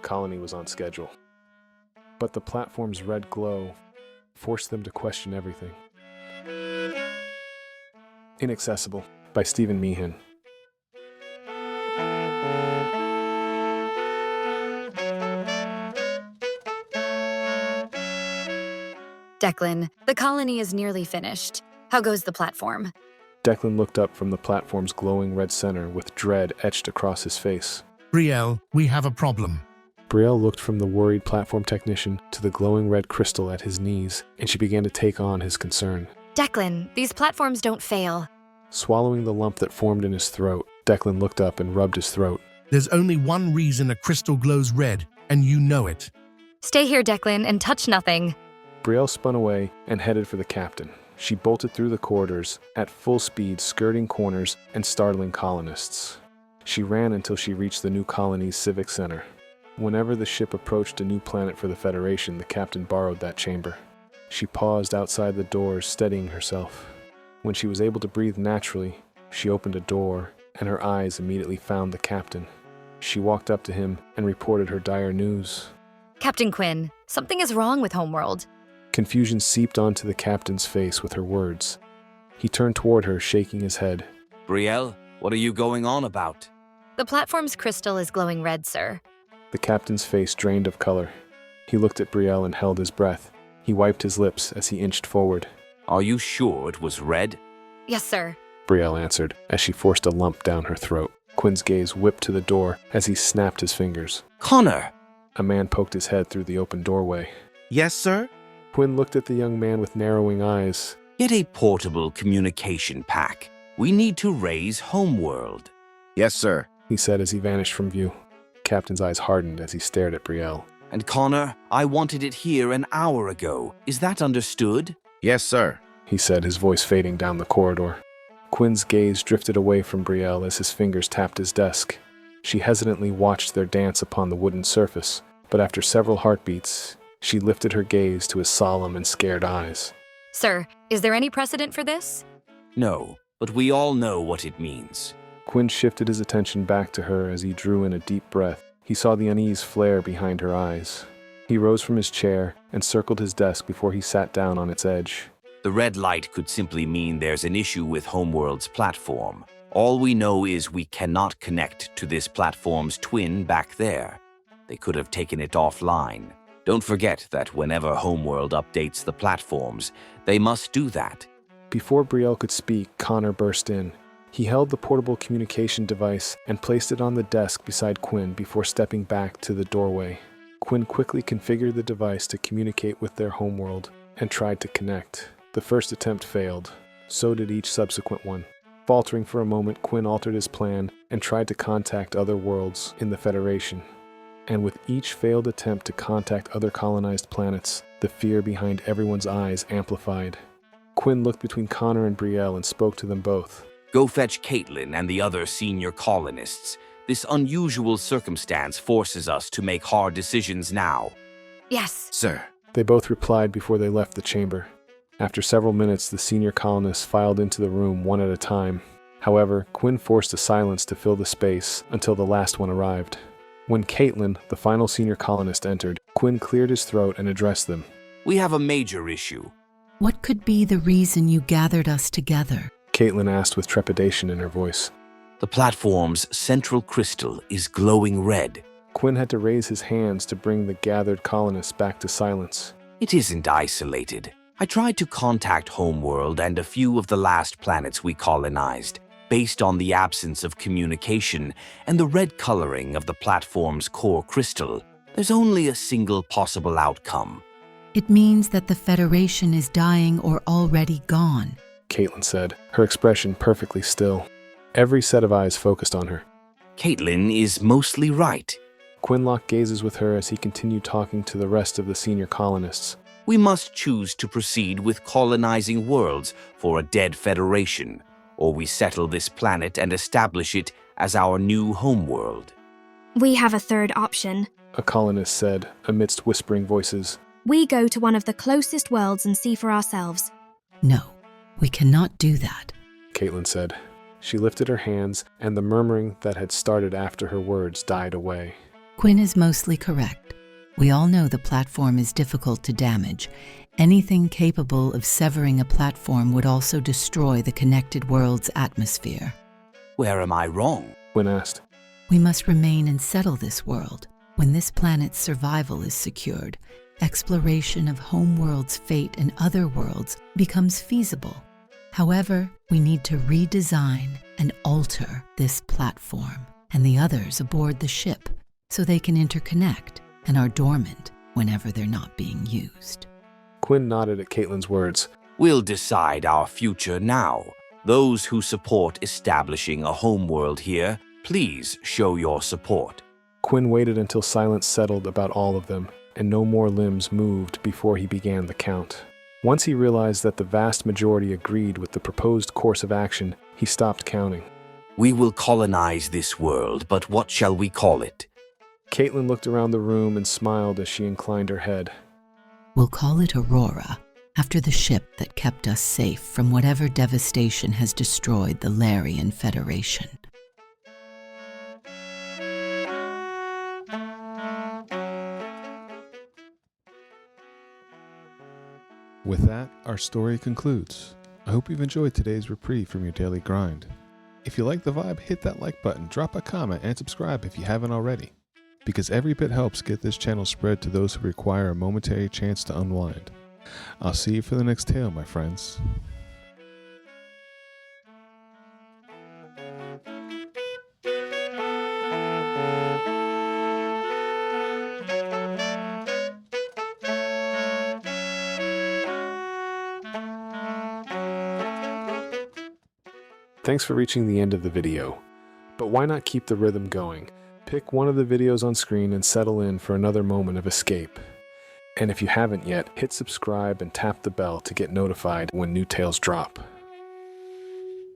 colony was on schedule. But the platform's red glow forced them to question everything. Inaccessible by Stephen Meehan. Declan, the colony is nearly finished. How goes the platform? Declan looked up from the platform's glowing red center with dread etched across his face. Brielle, we have a problem. Brielle looked from the worried platform technician to the glowing red crystal at his knees, and she began to take on his concern. Declan, these platforms don't fail. Swallowing the lump that formed in his throat, Declan looked up and rubbed his throat. There's only one reason a crystal glows red, and you know it. Stay here, Declan, and touch nothing. Brielle spun away and headed for the captain. She bolted through the corridors, at full speed, skirting corners and startling colonists. She ran until she reached the new colony's civic center. Whenever the ship approached a new planet for the Federation, the captain borrowed that chamber. She paused outside the doors, steadying herself. When she was able to breathe naturally, she opened a door, and her eyes immediately found the captain. She walked up to him and reported her dire news. Captain Quinn, something is wrong with Homeworld. Confusion seeped onto the captain's face with her words. He turned toward her, shaking his head. Brielle, what are you going on about? The platform's crystal is glowing red, sir. The captain's face drained of color. He looked at Brielle and held his breath. He wiped his lips as he inched forward. Are you sure it was red? Yes, sir. Brielle answered, as she forced a lump down her throat. Quinn's gaze whipped to the door as he snapped his fingers. Connor! A man poked his head through the open doorway. Yes, sir? Quinn looked at the young man with narrowing eyes. Get a portable communication pack. We need to raise Homeworld. Yes, sir, he said as he vanished from view. The captain's eyes hardened as he stared at Brielle. And Connor, I wanted it here an hour ago. Is that understood? Yes, sir, he said, his voice fading down the corridor. Quinn's gaze drifted away from Brielle as his fingers tapped his desk. She hesitantly watched their dance upon the wooden surface, but after several heartbeats, she lifted her gaze to his solemn and scared eyes. Sir, is there any precedent for this? No, but we all know what it means. Quinn shifted his attention back to her as he drew in a deep breath. He saw the unease flare behind her eyes. He rose from his chair and circled his desk before he sat down on its edge. The red light could simply mean there's an issue with Homeworld's platform. All we know is we cannot connect to this platform's twin back there. They could have taken it offline. Don't forget that whenever Homeworld updates the platforms, they must do that. Before Brielle could speak, Connor burst in. He held the portable communication device and placed it on the desk beside Quinn before stepping back to the doorway. Quinn quickly configured the device to communicate with their Homeworld and tried to connect. The first attempt failed. So did each subsequent one. Faltering for a moment, Quinn altered his plan and tried to contact other worlds in the Federation. And with each failed attempt to contact other colonized planets, the fear behind everyone's eyes amplified. Quinn looked between Connor and Brielle and spoke to them both. Go fetch Caitlin and the other senior colonists. This unusual circumstance forces us to make hard decisions now. Yes. sir. They both replied before they left the chamber. After several minutes, the senior colonists filed into the room one at a time. However, Quinn forced a silence to fill the space until the last one arrived. When Caitlin, the final senior colonist, entered, Quinn cleared his throat and addressed them. We have a major issue. What could be the reason you gathered us together? Caitlin asked with trepidation in her voice. The platform's central crystal is glowing red. Quinn had to raise his hands to bring the gathered colonists back to silence. It isn't isolated. I tried to contact Homeworld and a few of the last planets we colonized. Based on the absence of communication and the red coloring of the platform's core crystal, there's only a single possible outcome. It means that the Federation is dying or already gone, Caitlin said, her expression perfectly still. Every set of eyes focused on her. Caitlin is mostly right. Quinn locked gazes with her as he continued talking to the rest of the senior colonists. We must choose to proceed with colonizing worlds for a dead Federation, or we settle this planet and establish it as our new homeworld. We have a third option. A colonist said, amidst whispering voices. We go to one of the closest worlds and see for ourselves. No, we cannot do that, Caitlin said. She lifted her hands, and the murmuring that had started after her words died away. Quinn is mostly correct. We all know the platform is difficult to damage. Anything capable of severing a platform would also destroy the connected world's atmosphere. Where am I wrong? Quinn asked. We must remain and settle this world. When this planet's survival is secured, exploration of Homeworld's fate and other worlds becomes feasible. However, we need to redesign and alter this platform and the others aboard the ship so they can interconnect and are dormant whenever they're not being used. Quinn nodded at Caitlin's words. We'll decide our future now. Those who support establishing a homeworld here, please show your support. Quinn waited until silence settled about all of them, and no more limbs moved before he began the count. Once he realized that the vast majority agreed with the proposed course of action, he stopped counting. We will colonize this world, but what shall we call it? Caitlin looked around the room and smiled as she inclined her head. We'll call it Aurora, after the ship that kept us safe from whatever devastation has destroyed the Larian Federation. With that, our story concludes. I hope you've enjoyed today's reprieve from your daily grind. If you like the vibe, hit that like button, drop a comment, and subscribe if you haven't already, because every bit helps get this channel spread to those who require a momentary chance to unwind. I'll see you for the next tale, my friends. Thanks for reaching the end of the video. But why not keep the rhythm going? Pick one of the videos on screen and settle in for another moment of escape. And if you haven't yet, hit subscribe and tap the bell to get notified when new tales drop.